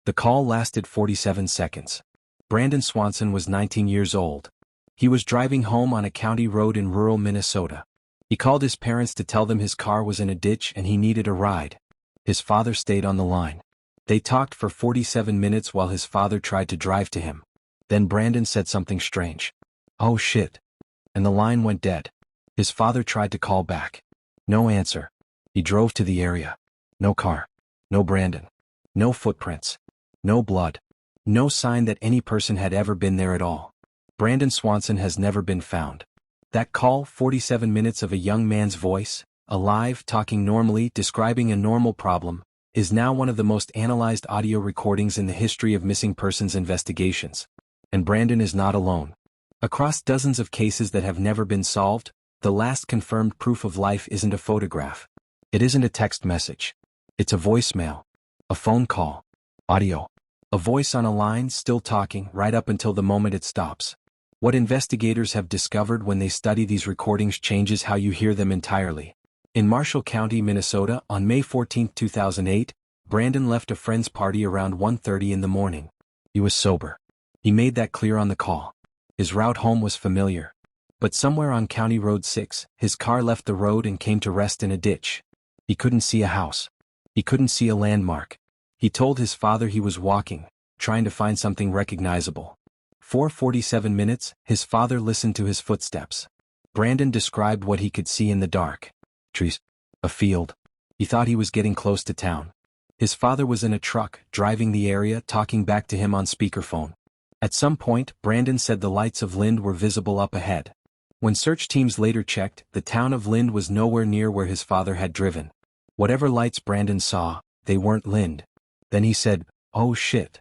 The call lasted 47 seconds. Brandon Swanson was 19 years old. He was driving home on a county road in rural Minnesota. He called his parents to tell them his car was in a ditch and he needed a ride. His father stayed on the line. They talked for 47 minutes while his father tried to drive to him. Then Brandon said something strange. "Oh shit." And the line went dead. His father tried to call back. No answer. He drove to the area. No car. No Brandon. No footprints. No blood. No sign that any person had ever been there at all. Brandon Swanson has never been found. That call, 47 minutes of a young man's voice, alive, talking normally, describing a normal problem, is now one of the most analyzed audio recordings in the history of missing persons investigations. And Brandon is not alone. Across dozens of cases that have never been solved, the last confirmed proof of life isn't a photograph. It isn't a text message. It's a voicemail. A phone call. Audio. A voice on a line still talking right up until the moment it stops. What investigators have discovered when they study these recordings changes how you hear them entirely. In Marshall County, Minnesota, on May 14, 2008, Brandon left a friend's party around 1:30 in the morning. He was sober. He made that clear on the call. His route home was familiar. But somewhere on County Road 6, his car left the road and came to rest in a ditch. He couldn't see a house. He couldn't see a landmark. He told his father he was walking, trying to find something recognizable. For 47 minutes, his father listened to his footsteps. Brandon described what he could see in the dark. Trees. A field. He thought he was getting close to town. His father was in a truck, driving the area, talking back to him on speakerphone. At some point, Brandon said the lights of Lind were visible up ahead. When search teams later checked, the town of Lind was nowhere near where his father had driven. Whatever lights Brandon saw, they weren't Lind. Then he said, "Oh shit."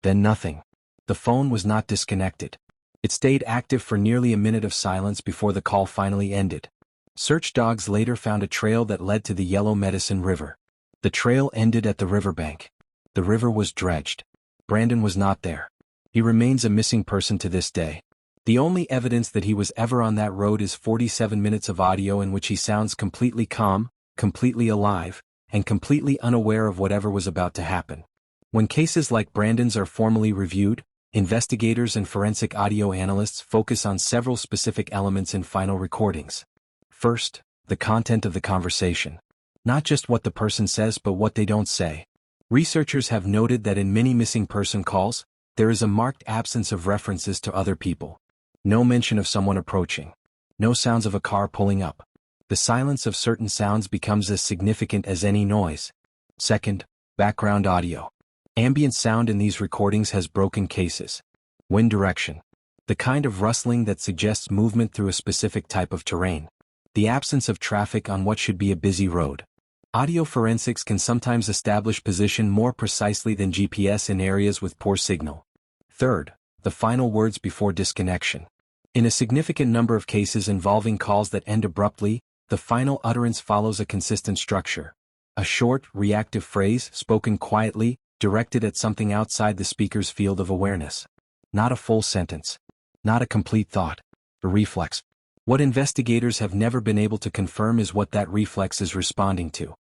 Then nothing. The phone was not disconnected. It stayed active for nearly a minute of silence before the call finally ended. Search dogs later found a trail that led to the Yellow Medicine River. The trail ended at the riverbank. The river was dredged. Brandon was not there. He remains a missing person to this day. The only evidence that he was ever on that road is 47 minutes of audio in which he sounds completely calm, completely alive, and completely unaware of whatever was about to happen. When cases like Brandon's are formally reviewed, investigators and forensic audio analysts focus on several specific elements in final recordings. First, the content of the conversation. Not just what the person says but what they don't say. Researchers have noted that in many missing person calls, there is a marked absence of references to other people. No mention of someone approaching. No sounds of a car pulling up. The silence of certain sounds becomes as significant as any noise. Second, background audio. Ambient sound in these recordings has broken cases. Wind direction. The kind of rustling that suggests movement through a specific type of terrain. The absence of traffic on what should be a busy road. Audio forensics can sometimes establish position more precisely than GPS in areas with poor signal. Third, the final words before disconnection. In a significant number of cases involving calls that end abruptly, the final utterance follows a consistent structure. A short, reactive phrase, spoken quietly, directed at something outside the speaker's field of awareness. Not a full sentence. Not a complete thought. A reflex. What investigators have never been able to confirm is what that reflex is responding to.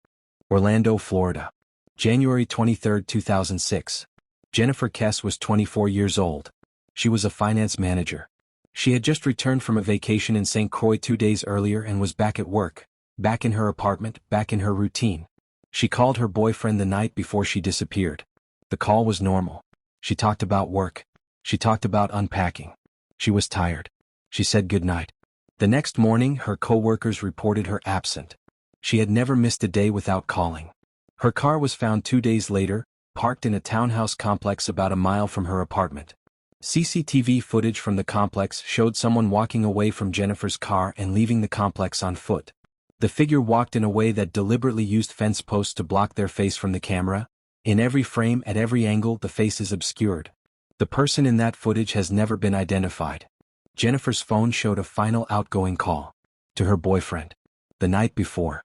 Orlando, Florida. January 23, 2006. Jennifer Kesse was 24 years old. She was a finance manager. She had just returned from a vacation in St. Croix 2 days earlier and was back at work, back in her apartment, back in her routine. She called her boyfriend the night before she disappeared. The call was normal. She talked about work. She talked about unpacking. She was tired. She said goodnight. The next morning, her co-workers reported her absent. She had never missed a day without calling. Her car was found 2 days later, parked in a townhouse complex about a mile from her apartment. CCTV footage from the complex showed someone walking away from Jennifer's car and leaving the complex on foot. The figure walked in a way that deliberately used fence posts to block their face from the camera. In every frame, at every angle, the face is obscured. The person in that footage has never been identified. Jennifer's phone showed a final outgoing call. To her boyfriend. The night before.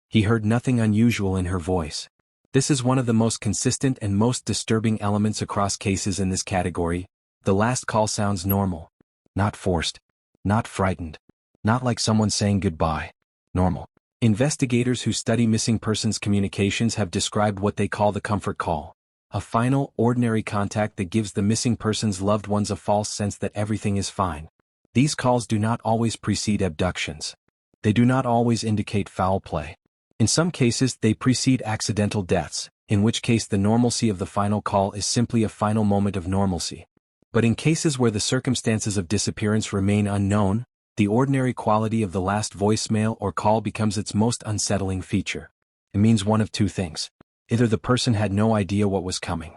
He heard nothing unusual in her voice. This is one of the most consistent and most disturbing elements across cases in this category. The last call sounds normal. Not forced. Not frightened. Not like someone saying goodbye. Normal. Investigators who study missing persons communications have described what they call the comfort call. a final, ordinary contact that gives the missing person's loved ones a false sense that everything is fine. These calls do not always precede abductions. They do not always indicate foul play. In some cases, they precede accidental deaths, in which case the normalcy of the final call is simply a final moment of normalcy. But in cases where the circumstances of disappearance remain unknown, the ordinary quality of the last voicemail or call becomes its most unsettling feature. It means one of two things. Either the person had no idea what was coming,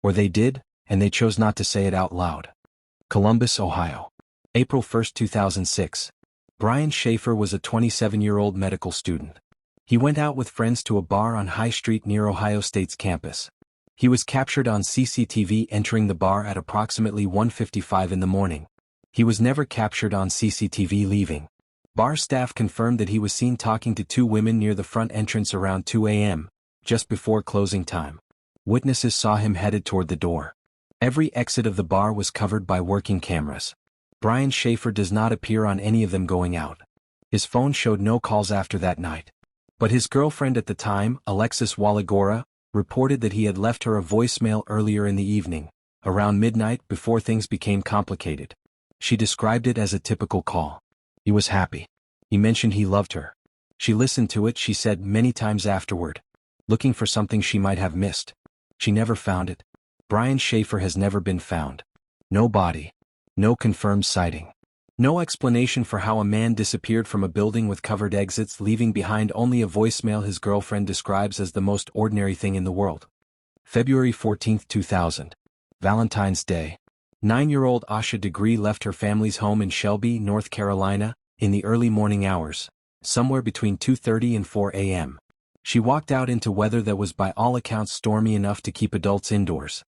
or they did, and they chose not to say it out loud. Columbus, Ohio. April 1, 2006. Brian Shaffer was a 27-year-old medical student. He went out with friends to a bar on High Street near Ohio State's campus. He was captured on CCTV entering the bar at approximately 1:55 in the morning. He was never captured on CCTV leaving. Bar staff confirmed that he was seen talking to two women near the front entrance around 2 a.m., just before closing time. Witnesses saw him headed toward the door. Every exit of the bar was covered by working cameras. Brian Shaffer does not appear on any of them going out. His phone showed no calls after that night. But his girlfriend at the time, Alexis Walagora, reported that he had left her a voicemail earlier in the evening, around midnight before things became complicated. She described it as a typical call. He was happy. He mentioned he loved her. She listened to it, she said, many times afterward, looking for something she might have missed. She never found it. Brian Shaffer has never been found. No body. No confirmed sighting. No explanation for how a man disappeared from a building with covered exits, leaving behind only a voicemail his girlfriend describes as the most ordinary thing in the world. February 14, 2000. Valentine's Day. 9-year-old Asha Degree left her family's home in Shelby, North Carolina, in the early morning hours, somewhere between 2:30 and 4 a.m. She walked out into weather that was by all accounts stormy enough to keep adults indoors.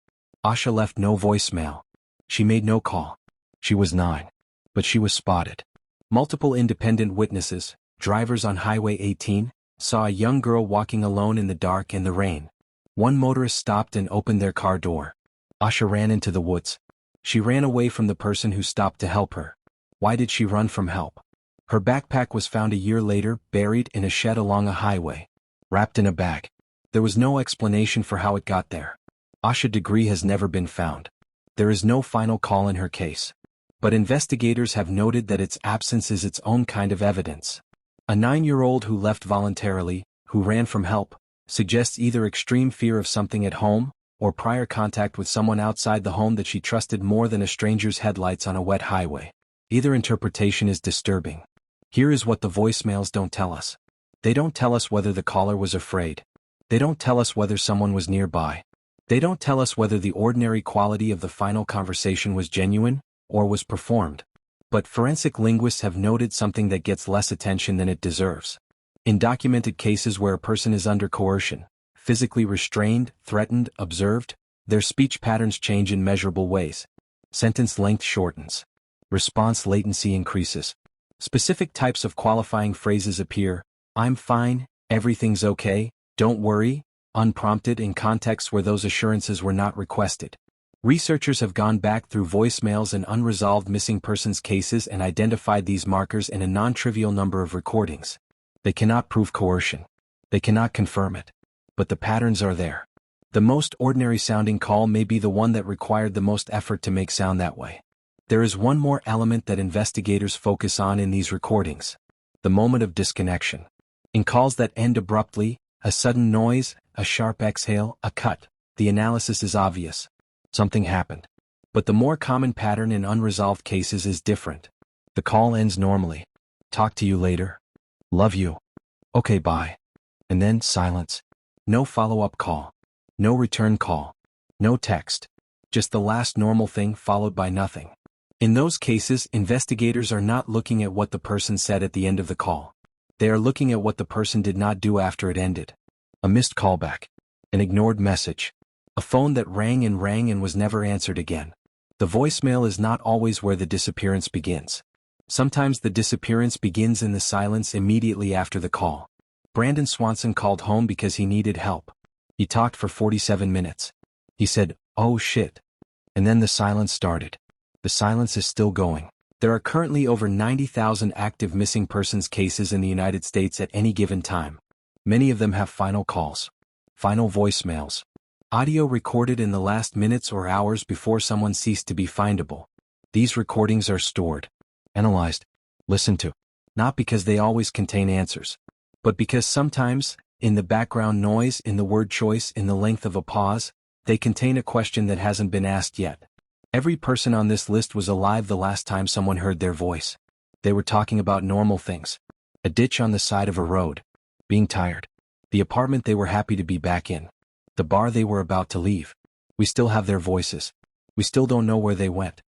Asha left no voicemail. She made no call. She was 9. But she was spotted. Multiple independent witnesses, drivers on Highway 18, saw a young girl walking alone in the dark and the rain. One motorist stopped and opened their car door. Asha ran into the woods. She ran away from the person who stopped to help her. Why did she run from help? Her backpack was found a year later, buried in a shed along a highway, wrapped in a bag. There was no explanation for how it got there. Asha Degree has never been found. There is no final call in her case. But investigators have noted that its absence is its own kind of evidence. A 9-year-old who left voluntarily, who ran from help, suggests either extreme fear of something at home, or prior contact with someone outside the home that she trusted more than a stranger's headlights on a wet highway. Either interpretation is disturbing. Here is what the voicemails don't tell us. They don't tell us whether the caller was afraid. They don't tell us whether someone was nearby. They don't tell us whether the ordinary quality of the final conversation was genuine, or was performed. But forensic linguists have noted something that gets less attention than it deserves. In documented cases where a person is under coercion, physically restrained, threatened, observed, their speech patterns change in measurable ways. Sentence length shortens. Response latency increases. Specific types of qualifying phrases appear: I'm fine, everything's okay, don't worry, unprompted in contexts where those assurances were not requested. Researchers have gone back through voicemails and unresolved missing persons cases and identified these markers in a non-trivial number of recordings. They cannot prove coercion. They cannot confirm it. But the patterns are there. The most ordinary sounding call may be the one that required the most effort to make sound that way. There is one more element that investigators focus on in these recordings: the moment of disconnection. In calls that end abruptly, a sudden noise, a sharp exhale, a cut, the analysis is obvious. Something happened. But the more common pattern in unresolved cases is different. The call ends normally. Talk to you later. Love you. Okay, bye. And then silence. No follow-up call. No return call. No text. Just the last normal thing followed by nothing. In those cases, investigators are not looking at what the person said at the end of the call. They are looking at what the person did not do after it ended. A missed callback. An ignored message. A phone that rang and was never answered again. The voicemail is not always where the disappearance begins. Sometimes the disappearance begins in the silence immediately after the call. Brandon Swanson called home because he needed help. He talked for 47 minutes. He said, "Oh shit." And then the silence started. The silence is still going. There are currently over 90,000 active missing persons cases in the United States at any given time. Many of them have final calls. Final voicemails. Audio recorded in the last minutes or hours before someone ceased to be findable. These recordings are stored, analyzed, listened to, not because they always contain answers, but because sometimes, in the background noise, in the word choice, in the length of a pause, they contain a question that hasn't been asked yet. Every person on this list was alive the last time someone heard their voice. They were talking about normal things. A ditch on the side of a road. Being tired. The apartment they were happy to be back in. The bar they were about to leave. We still have their voices. We still don't know where they went.